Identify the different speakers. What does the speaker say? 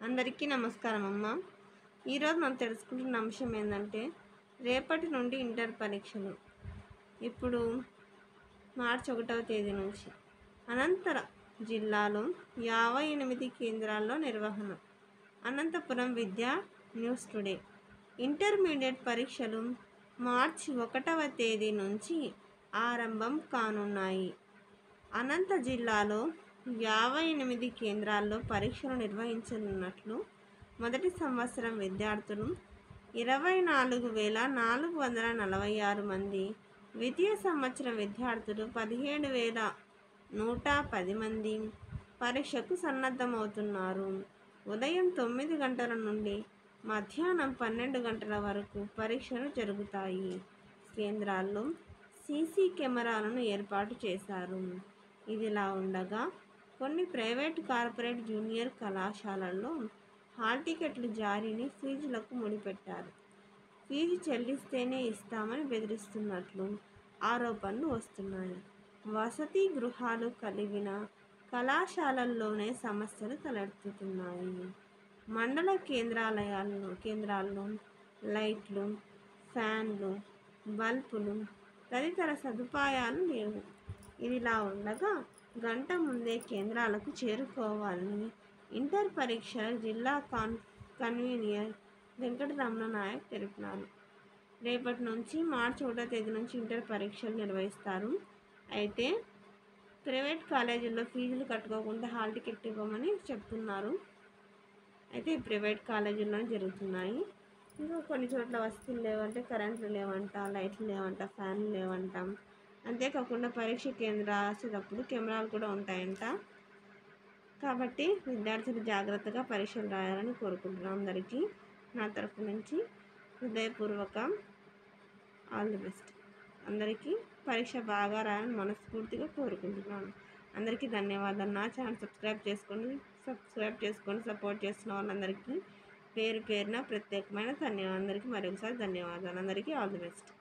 Speaker 1: అందరికీ నమస్కారం అమ్మ. ఈరోజు మనం తెలుసుకుంటున్న అంశం ఏంటంటే రేపటి నుండి ఇంటర్ పరీక్షలు. ఇప్పుడు మార్చి 1వ తేదీ నుంచి అనంతర జిల్లాలో 58 కేంద్రాల్లో నిర్వహణ. అనంతపురం విద్యా న్యూస్ టుడే. ఇంటర్మీడియట్ పరీక్షలు మార్చి 1వ తేదీ నుంచి ఆరంభం కానున్నాయి. అనంత జిల్లాలో 58 కేంద్రాల్లో పరీక్షలు నిర్వహించనున్నట్లు మొదటి సంవత్సరం విద్యార్థులు 24,446 మంది, ద్వితీయ సంవత్సరం విద్యార్థులు 17,110 మంది పరీక్షకు సన్నద్ధమవుతున్నారు. ఉదయం 9 గంటల నుండి మధ్యాహ్నం 12 గంటల వరకు పరీక్షలు జరుగుతాయి. కేంద్రాల్లో సీసీ కెమెరాలను ఏర్పాటు చేశారు. ఇదిలా ఉండగా కొన్ని ప్రైవేట్, కార్పొరేట్, జూనియర్ కళాశాలల్లో హాల్ టికెట్లు జారీని ఫీజులకు ముడిపెట్టారు. ఫీజు చెల్లిస్తేనే ఇస్తామని బెదిరిస్తున్నట్లు ఆరోపణలు వస్తున్నాయి. వసతి గృహాలు కలిగిన కళాశాలల్లోనే సమస్యలు తలెత్తుతున్నాయి. మండల కేంద్రాల్లో లైట్లు, ఫ్యాన్లు, బల్బులు తదితర సదుపాయాలు లేవు. ఇదిలా ఉండగా గంట ముందే కేంద్రాలకు చేరుకోవాలని ఇంటర్ పరీక్షల జిల్లా కన్వీనర్ వెంకటరమణ నాయక్ తెలిపినారు. రేపటి నుంచి మార్చి 1వ తేదీ నుంచి ఇంటర్ పరీక్షలు నిర్వహిస్తారు. అయితే ప్రైవేట్ కాలేజీల్లో ఫీజులు కట్టుకోకుండా హాల్ టికెట్ ఇవ్వమని చెప్తున్నారు. అయితే ప్రైవేట్ కాలేజీల్లోనే జరుగుతున్నాయి. ఇంకా కొన్ని చోట్ల వసతులు లేవంటే, కరెంట్లు లేవంట, లైట్లు లేవంట, ఫ్యాన్లు లేవంట. అంతేకాకుండా పరీక్ష రాసేటప్పుడు కెమెరాలు కూడా ఉంటాయంట. కాబట్టి విద్యార్థులు జాగ్రత్తగా పరీక్షలు రాయాలని కోరుకుంటున్నాను. అందరికీ నా తరఫు నుంచి హృదయపూర్వక ఆల్ ది బెస్ట్. అందరికీ పరీక్ష బాగా రాయాలని మనస్ఫూర్తిగా కోరుకుంటున్నాను. అందరికీ ధన్యవాదాలు. నా ఛానల్ సబ్స్క్రైబ్ చేసుకొని సపోర్ట్ చేస్తున్న వాళ్ళందరికీ పేరు పేరున ప్రత్యేకమైన ధన్యవాదాలు. అందరికీ మరొకసారి ధన్యవాదాలు. అందరికీ ఆల్ ది బెస్ట్.